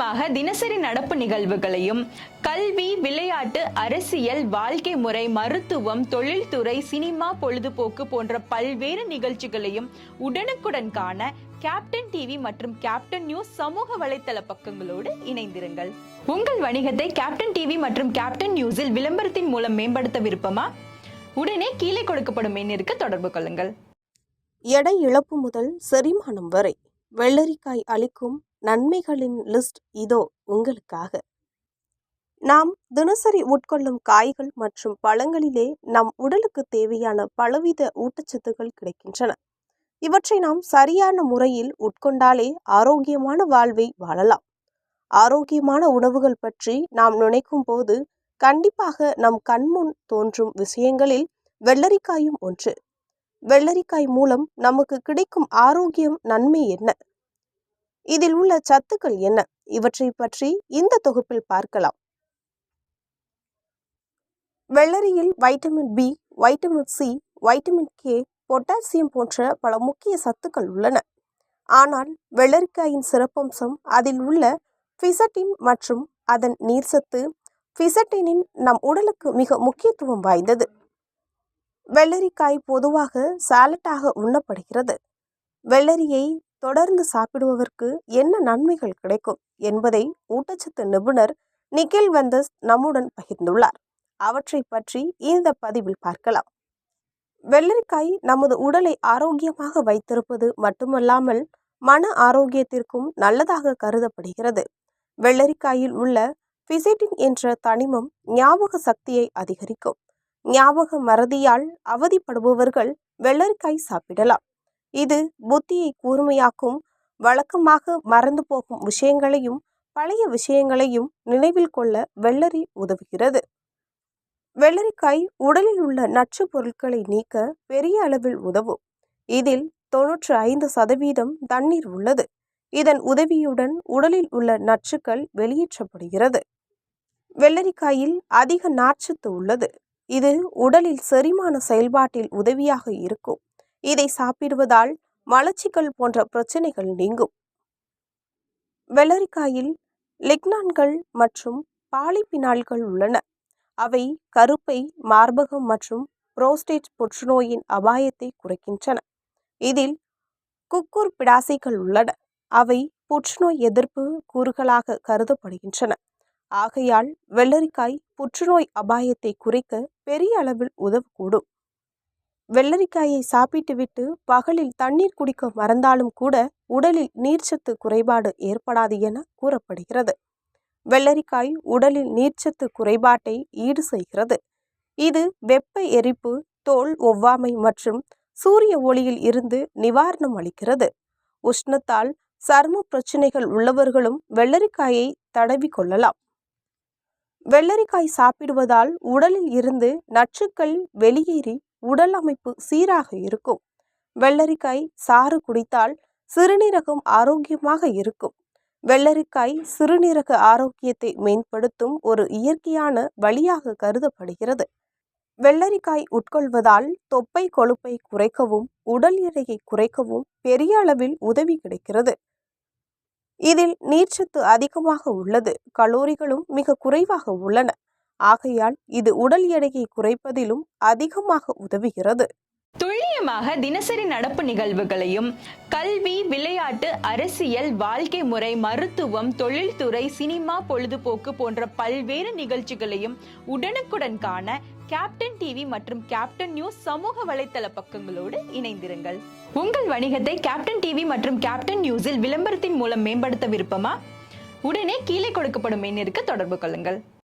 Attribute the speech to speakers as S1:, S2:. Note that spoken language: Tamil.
S1: துல்லியமாக தினசரி நடப்பு நிகழ்வுகளையும் கல்வி, விளையாட்டு, அரசியல், வாழ்க்கை முறை, மருத்துவம், தொழில்துறை, சினிமா, பொழுதுபோக்கு போன்ற பல்வேறு நிகழ்ச்சிகளையும் உடனுக்குடன் காண கேப்டன் டிவி மற்றும் கேப்டன் நியூஸ் சமூக வலைத்தள பக்கங்களோடு இணைந்திருங்கள். உங்கள் வணிகத்தை கேப்டன் டிவி மற்றும் கேப்டன் நியூஸில் விளம்பரத்தின் மூலம் மேம்படுத்த விருப்பமா? உடனே கீழே கொடுக்கப்படும் எண்ணிற்கு தொடர்பு கொள்ளுங்கள்.
S2: எடை இழப்பு முதல் செரிமானம் வரை வெள்ளரிக்காய் அளிக்கும் நன்மைகளின் லிஸ்ட் இதோ உங்களுக்காக. நாம் தினசரி உட்கொள்ளும் காய்கள் மற்றும் பழங்களிலே நம் உடலுக்கு தேவையான பலவித ஊட்டச்சத்துக்கள் கிடைக்கின்றன. இவற்றை நாம் சரியான முறையில் உட்கொண்டாலே ஆரோக்கியமான வாழ்வை வாழலாம். ஆரோக்கியமான உணவுகள் பற்றி நாம் நினைக்கும் போது கண்டிப்பாக நம் கண்முன் தோன்றும் விஷயங்களில் வெள்ளரிக்காயும் ஒன்று. வெள்ளரிக்காய் மூலம் நமக்கு கிடைக்கும் ஆரோக்கியம் நன்மை என்ன? இதில் உள்ள சத்துக்கள் என்ன? இவற்றை பற்றி இந்த தொகுப்பில் பார்க்கலாம். வெள்ளரியில் vitamin B, vitamin C, vitamin K, potassium போன்ற பல முக்கிய சத்துக்கள் உள்ளன. ஆனால் வெள்ளரிக்காயின் சிறப்பம்சம் அதில் உள்ள பிசட்டின் மற்றும் அதன் நீர்சத்து. பிசட்டினின் நம் உடலுக்கு மிக முக்கியத்துவம் வாய்ந்தது. வெள்ளரிக்காய் பொதுவாக சாலட்டாக உண்ணப்படுகிறது. வெள்ளரியை தொடர்ந்து சாப்பிடுவதற்கு என்ன நன்மைகள் கிடைக்கும் என்பதை ஊட்டச்சத்து நிபுணர் நிக்கில் வெந்தஸ் நம்முடன் பகிர்ந்துள்ளார். அவற்றை பற்றி இந்த பதிவில் பார்க்கலாம். வெள்ளரிக்காய் நமது உடலை ஆரோக்கியமாக வைத்திருப்பது மட்டுமல்லாமல் மன ஆரோக்கியத்திற்கும் நல்லதாக கருதப்படுகிறது. வெள்ளரிக்காயில் உள்ள பிசைட்டின் என்ற தனிமம் ஞாபக சக்தியை அதிகரிக்கும். ஞாபக மறதியால் அவதிப்படுபவர்கள் வெள்ளரிக்காய் சாப்பிடலாம். இது புத்தியை கூர்மையாக்கும். வழக்கமாக மறந்து போகும் விஷயங்களையும் பழைய விஷயங்களையும் நினைவில் கொள்ள வெள்ளரி உதவுகிறது. வெள்ளரிக்காய் உடலில் உள்ள நச்சு பொருட்களை நீக்க பெரிய அளவில் உதவும். இதில் 95% தண்ணீர் உள்ளது. இதன் உதவியுடன் உடலில் உள்ள நச்சுக்கள் வெளியேற்றப்படுகிறது. வெள்ளரிக்காயில் அதிக நார்ச்சத்து உள்ளது. இது உடலில் செரிமான செயல்பாட்டில் உதவியாக இருக்கும். இதை சாப்பிடுவதால் மலச்சிக்கல் போன்ற பிரச்சனைகள் நீங்கும். வெள்ளரிக்காயில் லிக்னான்கள் மற்றும் பாலிபினால்கள் உள்ளன. அவை கருப்பை, மார்பகம் மற்றும் புரோஸ்டேட் புற்றுநோயின் அபாயத்தை குறைக்கின்றன. இதில் குக்குர்பிடாசிகள் உள்ளன. அவை புற்றுநோய் எதிர்ப்பு கூறுகளாக கருதப்படுகின்றன. ஆகையால் வெள்ளரிக்காய் புற்றுநோய் அபாயத்தை குறைக்க பெரிய அளவில் உதவக்கூடும். வெள்ளரிக்காயை சாப்பிட்டுவிட்டு பகலில் தண்ணீர் குடிக்க மறந்தாலும் கூட உடலில் நீர்ச்சத்து குறைபாடு ஏற்படாது என கூறப்படுகிறது. வெள்ளரிக்காய் உடலில் நீர்ச்சத்து குறைபாட்டை ஈடு செய்கிறது. இது வெப்ப எரிப்பு, தோல் ஒவ்வாமை மற்றும் சூரிய ஒளியில் இருந்து நிவாரணம் அளிக்கிறது. உஷ்ணத்தால் சரும பிரச்சனைகள் உள்ளவர்களும் வெள்ளரிக்காயை தடவி கொள்ளலாம். வெள்ளரிக்காய் சாப்பிடுவதால் உடலில் இருந்து நச்சுக்கள் வெளியேறி உடல் அமைப்பு சீராக இருக்கும். வெள்ளரிக்காய் சாறு குடித்தால் சிறுநீரகம் ஆரோக்கியமாக இருக்கும். வெள்ளரிக்காய் சிறுநீரக ஆரோக்கியத்தை மேம்படுத்தும் ஒரு இயற்கையான வழியாக கருதப்படுகிறது. வெள்ளரிக்காய் உட்கொள்வதால் தொப்பை கொழுப்பை குறைக்கவும் உடல் எடையை குறைக்கவும் பெரிய அளவில் உதவி கிடைக்கிறது. இதில் நீர்ச்சத்து அதிகமாக உள்ளது. கலோரிகளும் மிக குறைவாக உள்ளன. ஆகையால் இது உடல் எடையை குறைப்பதிலும் அதிகமாக உதவுகிறது.
S1: துல்லியமாக தினசரி நடப்பு நிகழ்வுகளையும் கல்வி, விளையாட்டு, அரசியல், வாழ்க்கை முறை, மருத்துவம், தொழில்துறை, சினிமா, பொழுதுபோக்கு போன்ற பல்வேறு நிகழ்ச்சிகளையும் உடனுக்குடன் காண கேப்டன் டிவி மற்றும் கேப்டன் நியூஸ் சமூக வலைத்தள பக்கங்களோடு இணைந்திருங்கள். உங்கள் வணிகத்தை கேப்டன் டிவி மற்றும் கேப்டன் நியூஸில் விளம்பரத்தின் மூலம் மேம்படுத்த விருப்பமா? உடனே கீழே கொடுக்கப்படும் எண்ணிற்கு தொடர்பு கொள்ளுங்கள்.